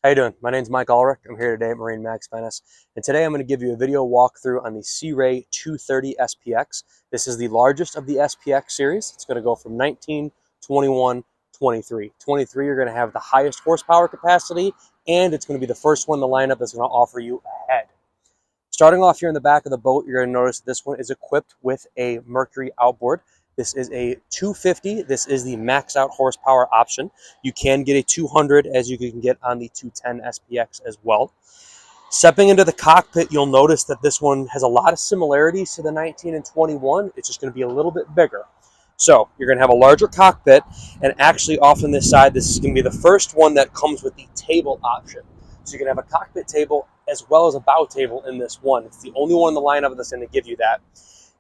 How you doing? My name's Mike Ulrich. I'm here today at MarineMax Venice, and today I'm going to give you a video walkthrough on the Sea Ray 230 SPX. This is the largest of the SPX series. It's going to go from 19, 21, 23. 23, you're going to have the highest horsepower capacity, and it's going to be the first one in the lineup that's going to offer you a head. Starting off here in the back of the boat, you're going to notice this one is equipped with a Mercury outboard. This is a 250. This is the max out horsepower option. You can get a 200 as you can get on the 210 SPX as well. Stepping into the cockpit, you'll notice that this one has a lot of similarities to the 19 and 21. It's just going to be a little bit bigger. So you're going to have a larger cockpit, and actually off on this side, this is going to be the first one that comes with the table option. So you can have a cockpit table as well as a bow table in this one. It's the only one in the lineup that's going to give you that.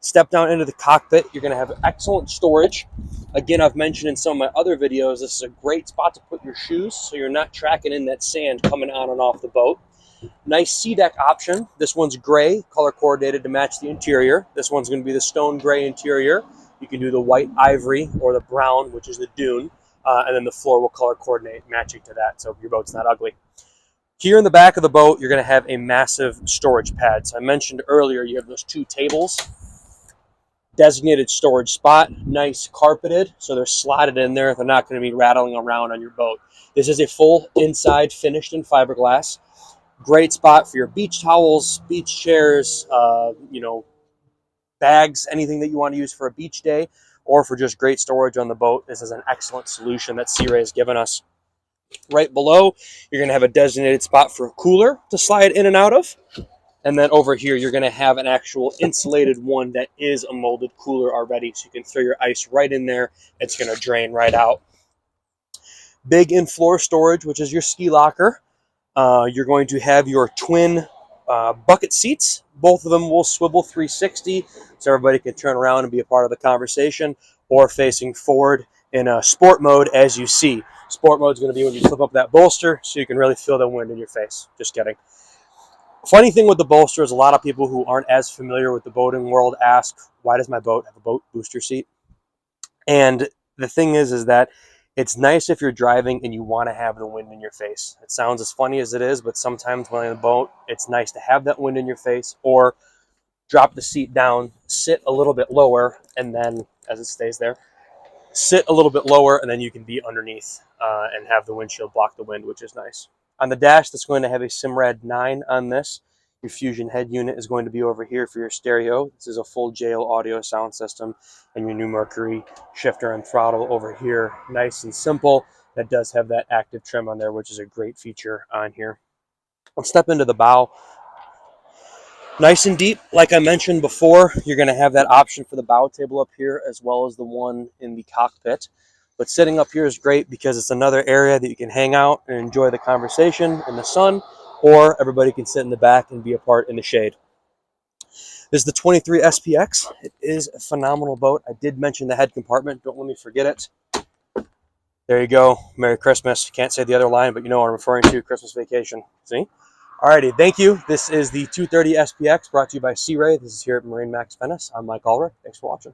Step down into the cockpit, you're going to have excellent storage. Again, I've mentioned in some of my other videos, this is a great spot to put your shoes so you're not tracking in that sand coming on and off the boat. Nice sea deck option. This one's gray, color coordinated to match the interior. This one's going to be the stone gray interior. You can do the white ivory or the brown, which is the dune, and then the floor will color coordinate matching to that so your boat's not ugly. Here in the back of the boat, you're going to have a massive storage pad. So I mentioned earlier you have those two tables. Designated storage spot, nice carpeted, so they're slotted in there. They're not going to be rattling around on your boat. This is a full inside finished in fiberglass. Great spot for your beach towels, beach chairs, bags, anything that you want to use for a beach day or for just great storage on the boat. This is an excellent solution that Sea Ray has given us. Right below, you're going to have a designated spot for a cooler to slide in and out of. And then over here, you're going to have an actual insulated one that is a molded cooler already. So you can throw your ice right in there. It's going to drain right out. Big in-floor storage, which is your ski locker. You're going to have your twin bucket seats. Both of them will swivel 360, so everybody can turn around and be a part of the conversation, or facing forward in a sport mode, as you see. Sport mode is going to be when you flip up that bolster, so you can really feel the wind in your face. Just kidding. Funny thing with the bolster is a lot of people who aren't as familiar with the boating world ask, why does my boat have a boat booster seat? And the thing is that it's nice if you're driving and you want to have the wind in your face. It sounds as funny as it is, but sometimes when in the boat, it's nice to have that wind in your face, or drop the seat down, sit a little bit lower, and then as it stays there, sit a little bit lower, and then you can be underneath and have the windshield block the wind, which is nice. On the dash, that's going to have a Simrad 9 on this. Your Fusion head unit is going to be over here for your stereo. This is a full JL audio sound system, and your new Mercury shifter and throttle over here. Nice and simple. That does have that active trim on there, which is a great feature on here. Let's step into the bow. Nice and deep. Like I mentioned before, you're going to have that option for the bow table up here as well as the one in the cockpit. But sitting up here is great because it's another area that you can hang out and enjoy the conversation in the sun, or everybody can sit in the back and be a part in the shade. This is the 23 SPX. It is a phenomenal boat. I did mention the head compartment. Don't let me forget it. There you go. Merry Christmas. Can't say the other line, but you know what I'm referring to. Christmas vacation. See? Alrighty, thank you. This is the 230 SPX brought to you by Sea Ray. This is here at MarineMax Venice. I'm Mike Ulrich. Thanks for watching.